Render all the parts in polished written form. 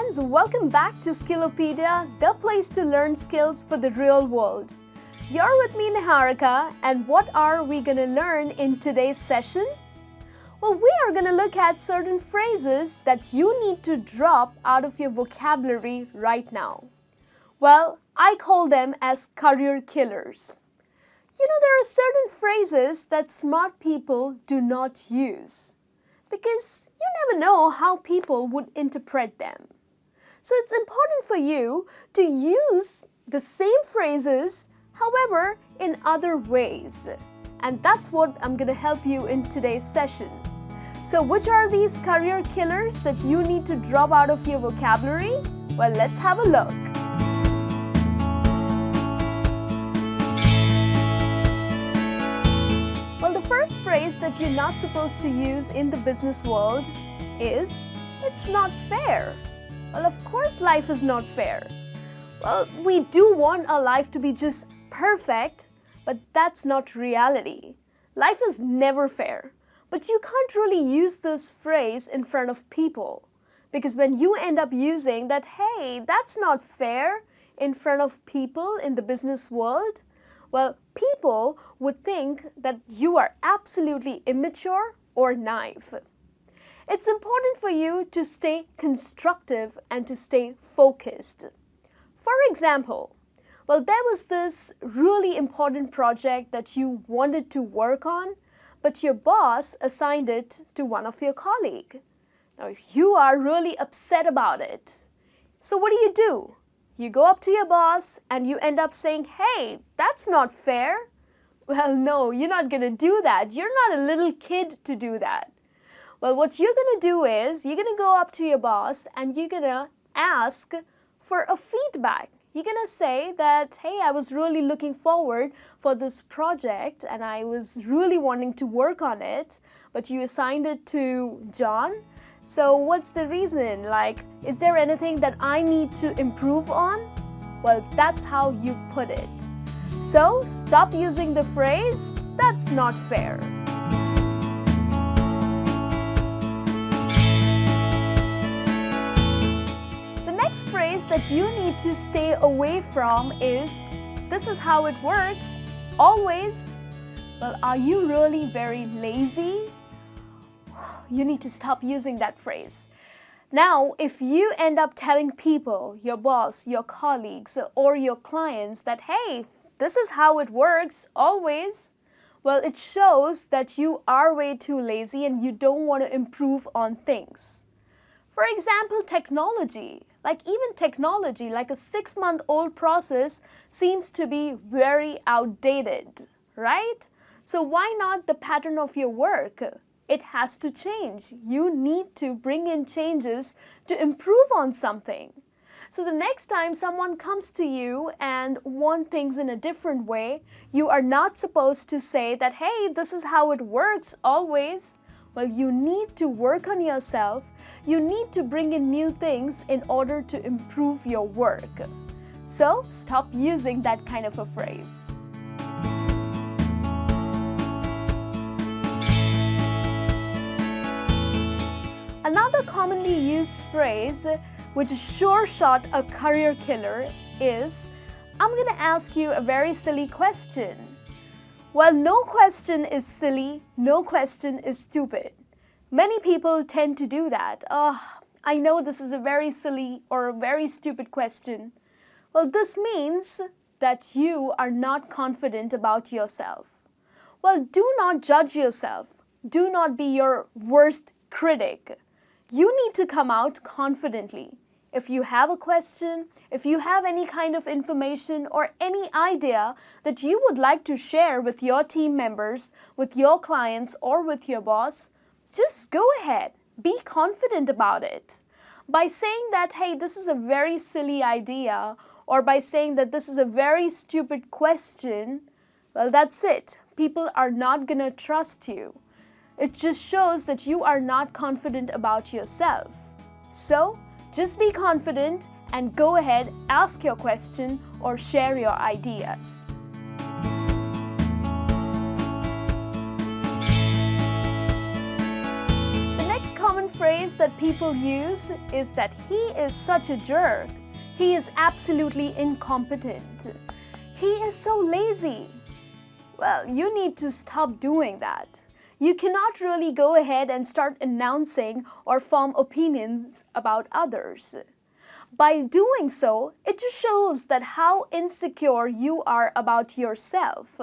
friends, welcome back to Skillopedia, the place to learn skills for the real world. You're with me, Niharika, and what are we going to learn in today's session? Well, we are going to look at certain phrases that you need to drop out of your vocabulary right now. Well, I call them as career killers. You know, there are certain phrases that smart people do not use because you never know how people would interpret them. So it's important for you to use the same phrases, however, in other ways. And that's what I'm going to help you in today's session. So which are these career killers that you need to drop out of your vocabulary? Well, let's have a look. Well, the first phrase that you're not supposed to use in the business world is, it's not fair. Well, of course life is not fair. Well, we do want our life to be just perfect, but that's not reality. Life is never fair. But you can't really use this phrase in front of people because when you end up using that, hey, that's not fair in front of people in the business world, well, people would think that you are absolutely immature or naive. It's important for you to stay constructive and to stay focused. For example, well, there was this really important project that you wanted to work on, but your boss assigned it to one of your colleagues. Now, you are really upset about it. So what do? You go up to your boss and you end up saying, hey, that's not fair. Well, no, you're not going to do that. You're not a little kid to do that. Well, what you're going to do is you're going to go up to your boss and you're going to ask for a feedback. You're going to say that, hey, I was really looking forward for this project and I was really wanting to work on it, but you assigned it to John. So what's the reason? Like, is there anything that I need to improve on? Well, that's how you put it. So stop using the phrase, that's not fair. The next phrase that you need to stay away from is, this is how it works, always. Well, are you really very lazy? You need to stop using that phrase. Now, if you end up telling people, your boss, your colleagues, or your clients that, hey, this is how it works, always, well, it shows that you are way too lazy and you don't want to improve on things. For example, technology. Like even technology, like a 6-month-old process seems to be very outdated, right? So why not the pattern of your work? It has to change. You need to bring in changes to improve on something. So the next time someone comes to you and wants things in a different way, you are not supposed to say that, hey, this is how it works always. Well, you need to work on yourself. You need to bring in new things in order to improve your work. So stop using that kind of a phrase. Another commonly used phrase, which is sure shot a career killer, is, I'm going to ask you a very silly question. Well, no question is silly, no question is stupid. Many people tend to do that. I know this is a very silly or a very stupid question. Well, this means that you are not confident about yourself. Well, do not judge yourself. Do not be your worst critic. You need to come out confidently. If you have a question, if you have any kind of information or any idea that you would like to share with your team members, with your clients, or with your boss, just go ahead. Be confident about it. By saying that, hey, this is a very silly idea, or by saying that this is a very stupid question, well, that's it. People are not going to trust you. It just shows that you are not confident about yourself. So, just be confident and go ahead, ask your question or share your ideas. phrase that people use is that he is such a jerk. He is absolutely incompetent. He is so lazy. Well, you need to stop doing that. You cannot really go ahead and start announcing or form opinions about others. By doing so, it just shows that how insecure you are about yourself.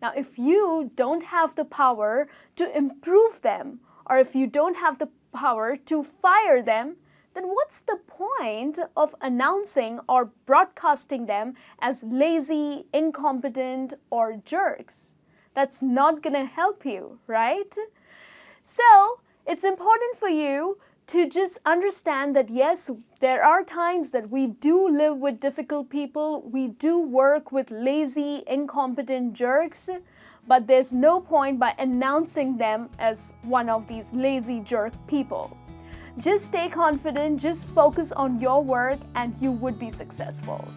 Now, if you don't have the power to improve them, or if you don't have the power to fire them, then what's the point of announcing or broadcasting them as lazy, incompetent, or jerks? That's not gonna help you, right? So, it's important for you to just understand that yes, there are times that we do live with difficult people, we do work with lazy, incompetent jerks, but there's no point by announcing them as one of these lazy jerk people. Just stay confident, just focus on your work, and you would be successful.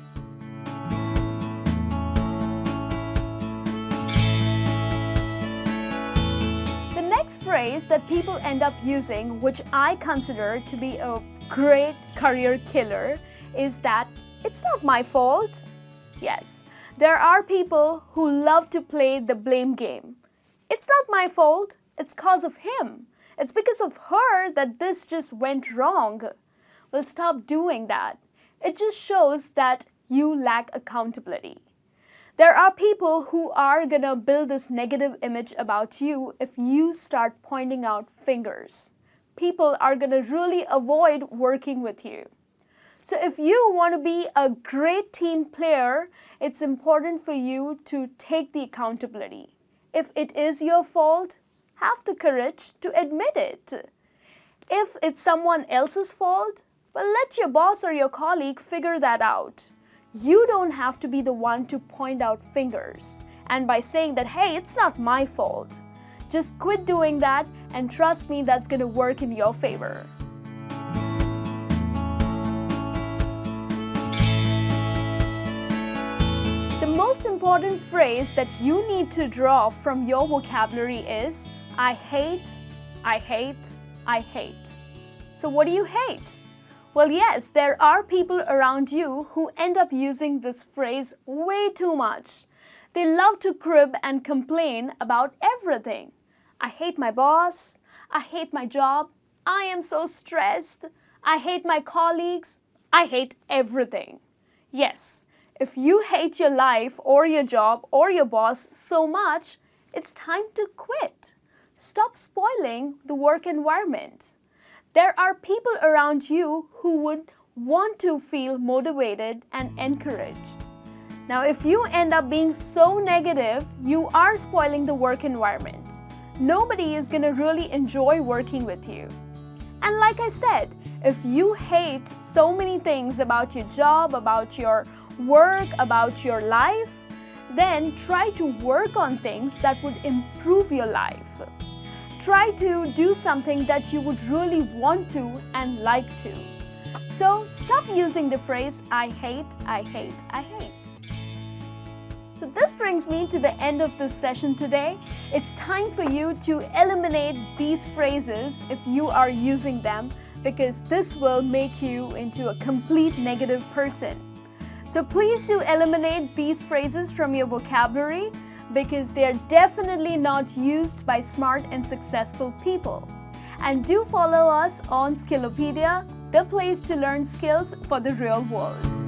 Next phrase that people end up using, which I consider to be a great career killer, is that it's not my fault. Yes, there are people who love to play the blame game. It's not my fault, it's because of him. It's because of her that this just went wrong. Well, stop doing that. It just shows that you lack accountability. There are people who are gonna build this negative image about you if you start pointing out fingers. People are gonna really avoid working with you. So if you want to be a great team player, it's important for you to take the accountability. If it is your fault, have the courage to admit it. If it's someone else's fault, well, let your boss or your colleague figure that out. You don't have to be the one to point out fingers. And by saying that, hey, it's not my fault, just quit doing that and trust me, that's going to work in your favor. The most important phrase that you need to drop from your vocabulary is, I hate, I hate, I hate. So what do you hate? Well, yes, there are people around you who end up using this phrase way too much. They love to crib and complain about everything. I hate my boss. I hate my job. I am so stressed. I hate my colleagues. I hate everything. Yes, if you hate your life or your job or your boss so much, it's time to quit. Stop spoiling the work environment. There are people around you who would want to feel motivated and encouraged. Now, if you end up being so negative, you are spoiling the work environment. Nobody is going to really enjoy working with you. And like I said, if you hate so many things about your job, about your work, about your life, then try to work on things that would improve your life. Try to do something that you would really want to and like to. So stop using the phrase, I hate, I hate, I hate. So this brings me to the end of this session today. It's time for you to eliminate these phrases if you are using them, because this will make you into a complete negative person. So please do eliminate these phrases from your vocabulary, because they are definitely not used by smart and successful people. And do follow us on Skillopedia, the place to learn skills for the real world.